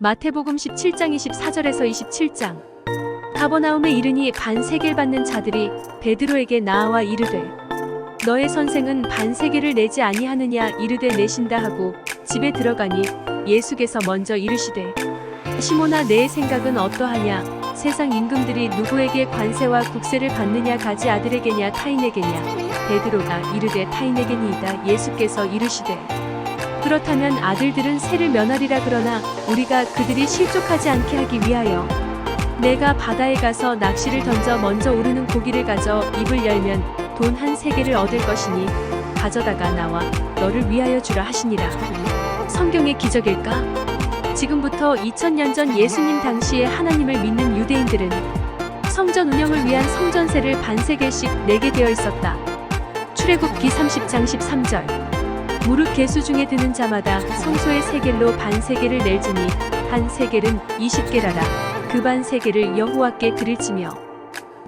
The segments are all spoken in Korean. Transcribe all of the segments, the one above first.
마태복음 17장 24절에서 27장. 가버나움에 이르니 반세겔 받는 자들이 베드로에게 나아와 이르되 너의 선생은 반세겔을 내지 아니하느냐 이르되 내신다 하고 집에 들어가니 예수께서 먼저 이르시되 시몬아 내 생각은 어떠하냐 세상 임금들이 누구에게 관세와 국세를 받느냐 가지 아들에게냐 타인에게냐 베드로가 이르되 타인에게니이다. 예수께서 이르시되 그렇다면 아들들은 세를 면하리라. 그러나 우리가 그들이 실족하지 않게 하기 위하여 내가 바다에 가서 낚시를 던져 먼저 오르는 고기를 가져 입을 열면 돈 한 세겔을 얻을 것이니 가져다가 나와 너를 위하여 주라 하시니라. 성경의 기적일까? 지금부터 2000년 전 예수님 당시에 하나님을 믿는 유대인들은 성전 운영을 위한 성전세를 반세겔씩 내게 되어 있었다. 출애굽기 30장 13절. 무릇 계수 중에 드는 자마다 성소의 세겔로 반세겔을 낼지니 한 세겔은 20게라라. 그 반세겔을 여호와께 드릴지며.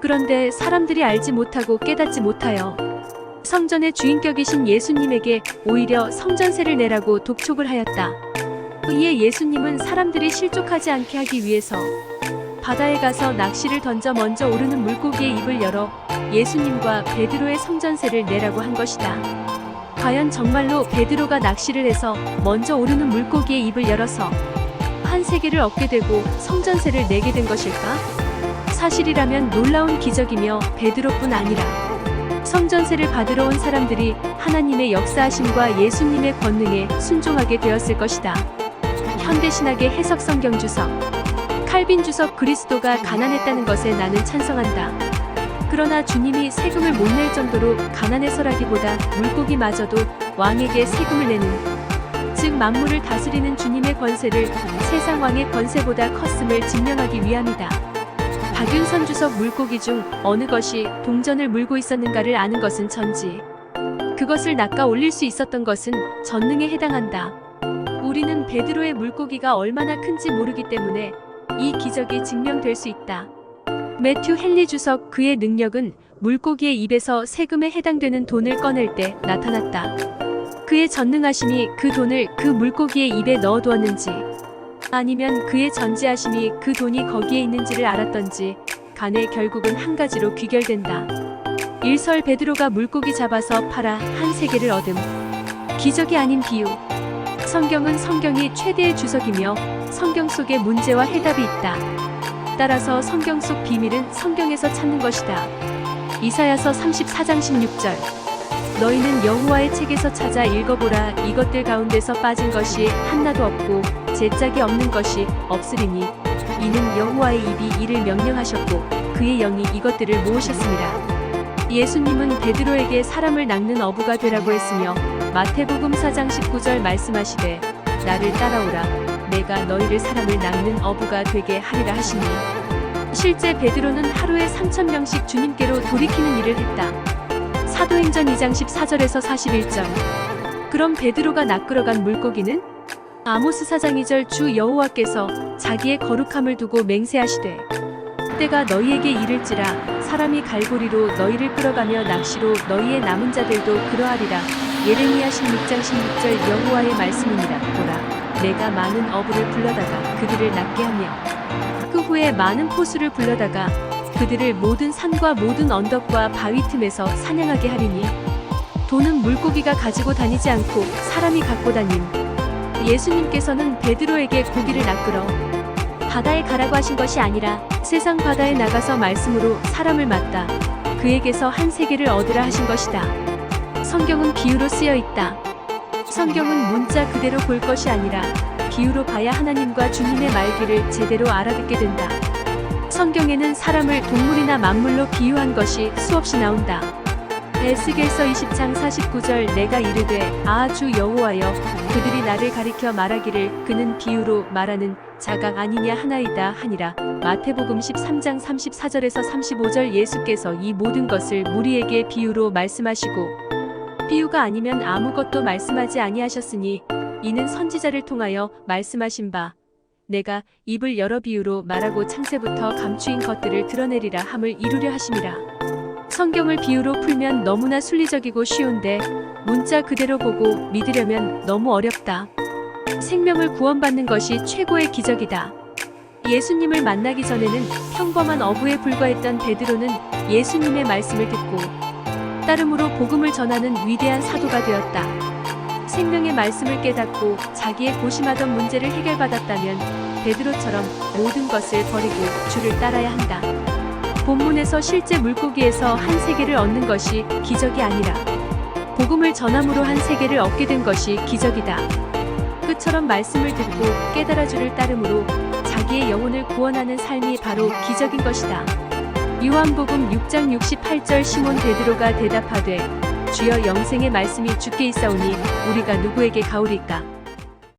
그런데 사람들이 알지 못하고 깨닫지 못하여 성전의 주인격이신 예수님에게 오히려 성전세를 내라고 독촉을 하였다. 이에 예수님은 사람들이 실족하지 않게 하기 위해서 바다에 가서 낚시를 던져 먼저 오르는 물고기의 입을 열어 예수님과 베드로의 성전세를 내라고 한 것이다. 과연 정말로 베드로가 낚시를 해서 먼저 오르는 물고기의 입을 열어서 한 세겔을 얻게 되고 성전세를 내게 된 것일까? 사실이라면 놀라운 기적이며 베드로뿐 아니라 성전세를 받으러 온 사람들이 하나님의 역사하심과 예수님의 권능에 순종하게 되었을 것이다. 현대신학의 해석 성경 주석. 칼빈 주석. 그리스도가 가난했다는 것에 나는 찬성한다. 그러나 주님이 세금을 못 낼 정도로 가난해서라기보다 물고기마저도 왕에게 세금을 내는, 즉 만물을 다스리는 주님의 권세를 세상 왕의 권세보다 컸음을 증명하기 위함이다. 박윤선 주석. 물고기 중 어느 것이 동전을 물고 있었는가를 아는 것은 천지. 그것을 낚아 올릴 수 있었던 것은 전능에 해당한다. 우리는 베드로의 물고기가 얼마나 큰지 모르기 때문에 이 기적이 증명될 수 있다. 매튜 헨리 주석. 그의 능력은 물고기의 입에서 세금에 해당되는 돈을 꺼낼 때 나타났다. 그의 전능하심이 그 돈을 그 물고기의 입에 넣어두었는지 아니면 그의 전지하심이 그 돈이 거기에 있는지를 알았던지 간에 결국은 한 가지로 귀결된다. 일설 베드로가 물고기 잡아서 팔아 한 세겔을 얻음. 기적이 아닌 비유. 성경은 성경이 최대의 주석이며 성경 속에 문제와 해답이 있다. 따라서 성경 속 비밀은 성경에서 찾는 것이다. 이사야서 34장 16절. 너희는 여호와의 책에서 찾아 읽어보라. 이것들 가운데서 빠진 것이 하나도 없고 제짝이 없는 것이 없으리니 이는 여호와의 입이 이를 명령하셨고 그의 영이 이것들을 모으셨습니다. 예수님은 베드로에게 사람을 낚는 어부가 되라고 했으며 마태복음 4장 19절 말씀하시되 나를 따라오라. 내가 너희를 사람을 낚는 어부가 되게 하리라 하시니 실제 베드로는 하루에 3,000명씩 주님께로 돌이키는 일을 했다. 사도행전 2장 14절에서 41절. 그럼 베드로가 낚으러 간 물고기는? 아모스 4장 2절. 주 여호와께서 자기의 거룩함을 두고 맹세하시되 때가 너희에게 이를지라 사람이 갈고리로 너희를 끌어가며 낚시로 너희의 남은 자들도 그러하리라. 예레미야 16장 16절. 여호와의 말씀이니라. 보라 내가 많은 어부를 불러다가 그들을 낚게 하며 그 후에 많은 포수를 불러다가 그들을 모든 산과 모든 언덕과 바위 틈에서 사냥하게 하리니 돈은 물고기가 가지고 다니지 않고 사람이 갖고 다님. 예수님께서는 베드로에게 고기를 낚으러 바다에 가라고 하신 것이 아니라 세상 바다에 나가서 말씀으로 사람을 맞다 그에게서 한 세겔을 얻으라 하신 것이다. 성경은 비유로 쓰여 있다. 성경은 문자 그대로 볼 것이 아니라 비유로 봐야 하나님과 주님의 말귀를 제대로 알아듣게 된다. 성경에는 사람을 동물이나 만물로 비유한 것이 수없이 나온다. 에스겔서 20장 49절. 내가 이르되 주 여호와여 그들이 나를 가리켜 말하기를 그는 비유로 말하는 자가 아니냐 하나이다 하니라. 마태복음 13장 34절에서 35절. 예수께서 이 모든 것을 무리에게 비유로 말씀하시고 비유가 아니면 아무것도 말씀하지 아니하셨으니 이는 선지자를 통하여 말씀하신 바 내가 입을 여러 비유로 말하고 창세부터 감추인 것들을 드러내리라 함을 이루려 하심이라. 성경을 비유로 풀면 너무나 순리적이고 쉬운데 문자 그대로 보고 믿으려면 너무 어렵다. 생명을 구원받는 것이 최고의 기적이다. 예수님을 만나기 전에는 평범한 어부에 불과했던 베드로는 예수님의 말씀을 듣고 따름으로 복음을 전하는 위대한 사도가 되었다. 생명의 말씀을 깨닫고 자기의 고심하던 문제를 해결받았다면 베드로처럼 모든 것을 버리고 주를 따라야 한다. 본문에서 실제 물고기에서 한 세계를 얻는 것이 기적이 아니라 복음을 전함으로 한 세계를 얻게 된 것이 기적이다. 그처럼 말씀을 듣고 깨달아 주를 따름으로 자기의 영혼을 구원하는 삶이 바로 기적인 것이다. 요한복음 6장 68절 시몬 베드로가 대답하되 주여 영생의 말씀이 주께 있사오니 우리가 누구에게 가오리까?